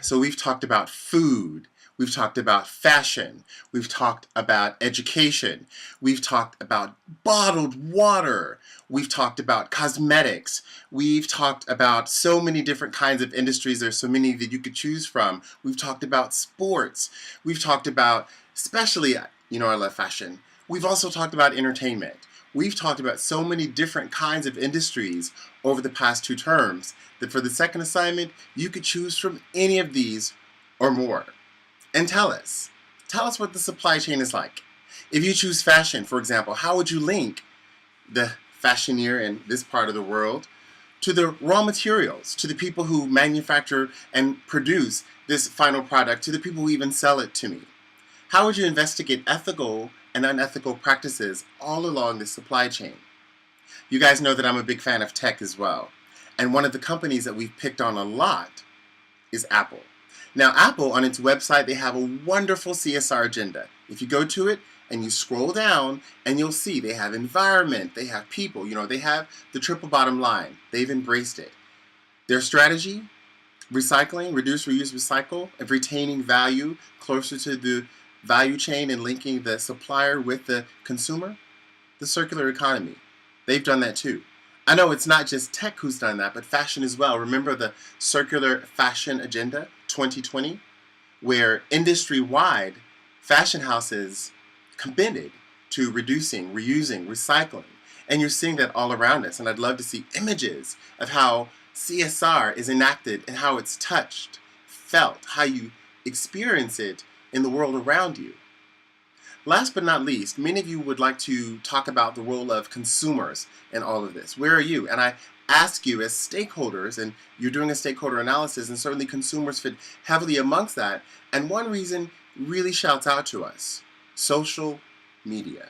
So we've talked about food, we've talked about fashion, we've talked about education, we've talked about bottled water, we've talked about cosmetics, we've talked about so many different kinds of industries. There's so many that you could choose from. We've talked about sports, we've talked about, especially, I love fashion. We've also talked about entertainment. We've talked about so many different kinds of industries over the past 2 terms that for the second assignment, you could choose from any of these or more. And tell us what the supply chain is like. If you choose fashion, for example, how would you link the fashioneer in this part of the world to the raw materials, to the people who manufacture and produce this final product, to the people who even sell it to me? How would you investigate ethical and unethical practices all along the supply chain? You guys know that I'm a big fan of tech as well. And one of the companies that we've picked on a lot is Apple. Now, Apple, on its website, they have a wonderful CSR agenda. If you go to it and you scroll down, and you'll see they have environment, they have people, they have the triple bottom line. They've embraced it. Their strategy, recycling, reduce, reuse, recycle, and retaining value closer to the value chain and linking the supplier with the consumer, the circular economy. They've done that too. I know it's not just tech who's done that, but fashion as well. Remember the Circular Fashion Agenda 2020, where industry-wide fashion houses committed to reducing, reusing, recycling. And you're seeing that all around us. And I'd love to see images of how CSR is enacted and how it's touched, felt, how you experience it in the world around you. Last but not least, many of you would like to talk about the role of consumers in all of this. Where are you? And I ask you as stakeholders, and you're doing a stakeholder analysis, and certainly consumers fit heavily amongst that. And one reason really shouts out to us: social media.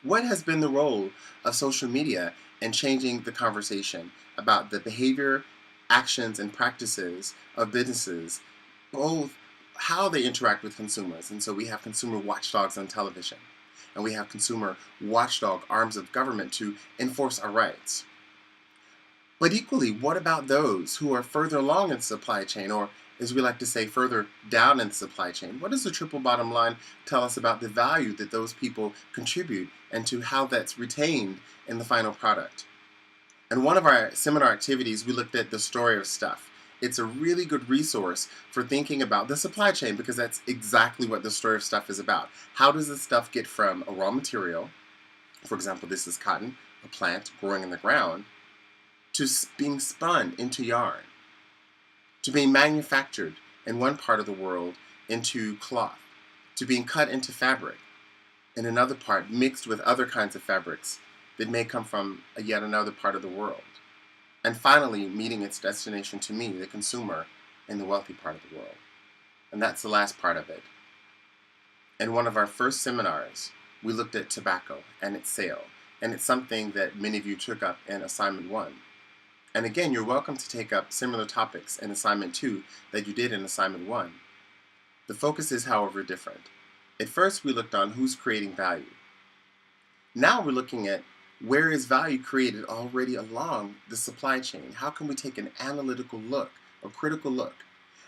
What has been the role of social media in changing the conversation about the behavior, actions, and practices of businesses, both how they interact with consumers? And so we have consumer watchdogs on television, and we have consumer watchdog arms of government to enforce our rights. But equally, what about those who are further along in the supply chain, or as we like to say, further down in the supply chain? What does the triple bottom line tell us about the value that those people contribute and to how that's retained in the final product? In one of our seminar activities, we looked at the story of stuff. It's a really good resource for thinking about the supply chain, because that's exactly what the story of stuff is about. How does the stuff get from a raw material, for example, this is cotton, a plant growing in the ground, to being spun into yarn, to being manufactured in one part of the world into cloth, to being cut into fabric in another part, mixed with other kinds of fabrics that may come from yet another part of the world. And finally, meeting its destination to me, the consumer, in the wealthy part of the world. And that's the last part of it. In one of our first seminars, we looked at tobacco and its sale. And it's something that many of you took up in Assignment 1. And again, you're welcome to take up similar topics in Assignment 2 that you did in Assignment 1. The focus is, however, different. At first, we looked on who's creating value. Now we're looking at where is value created already along the supply chain? How can we take an analytical look, a critical look?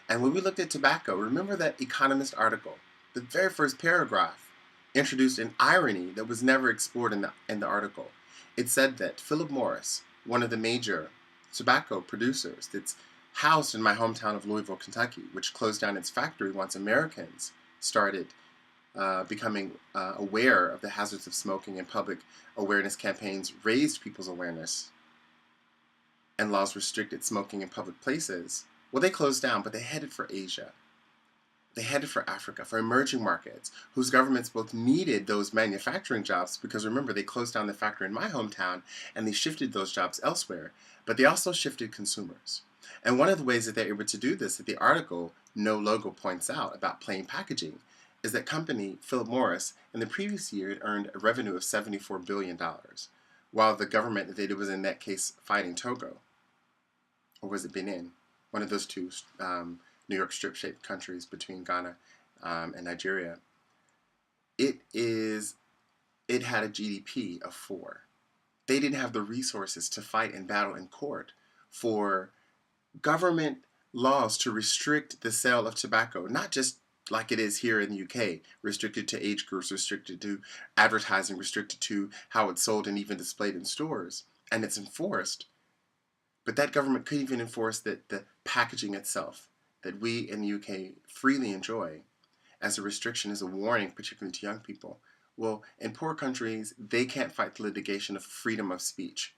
And when we looked at tobacco, remember that Economist article? The very first paragraph introduced an irony that was never explored in the article. It said that Philip Morris, one of the major tobacco producers that's housed in my hometown of Louisville, Kentucky, which closed down its factory once Americans started becoming aware of the hazards of smoking, and public awareness campaigns raised people's awareness, and laws restricted smoking in public places. Well, they closed down, but they headed for Asia. They headed for Africa, for emerging markets, whose governments both needed those manufacturing jobs, because remember, they closed down the factory in my hometown, and they shifted those jobs elsewhere, but they also shifted consumers. And one of the ways that they're able to do this, that the article, No Logo, points out about plain packaging, is that company, Philip Morris, in the previous year had earned a revenue of $74 billion, while the government that it was in that case fighting Togo, or was it Benin, one of those two New York strip-shaped countries between Ghana and Nigeria, it had a GDP of 4. They didn't have the resources to fight and battle in court for government laws to restrict the sale of tobacco, not just like it is here in the UK, restricted to age groups, restricted to advertising, restricted to how it's sold and even displayed in stores, and it's enforced. But that government could even enforce that the packaging itself that we in the UK freely enjoy as a restriction, as a warning, particularly to young people. Well, in poor countries, they can't fight the litigation of freedom of speech.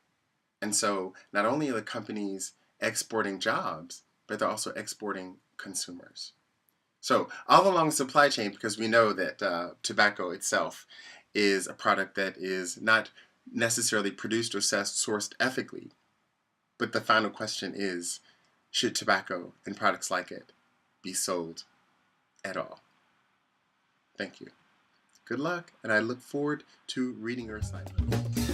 And so not only are the companies exporting jobs, but they're also exporting consumers. So all along the supply chain, because we know that tobacco itself is a product that is not necessarily produced or sourced ethically, but the final question is, should tobacco and products like it be sold at all? Thank you. Good luck, and I look forward to reading your assignment.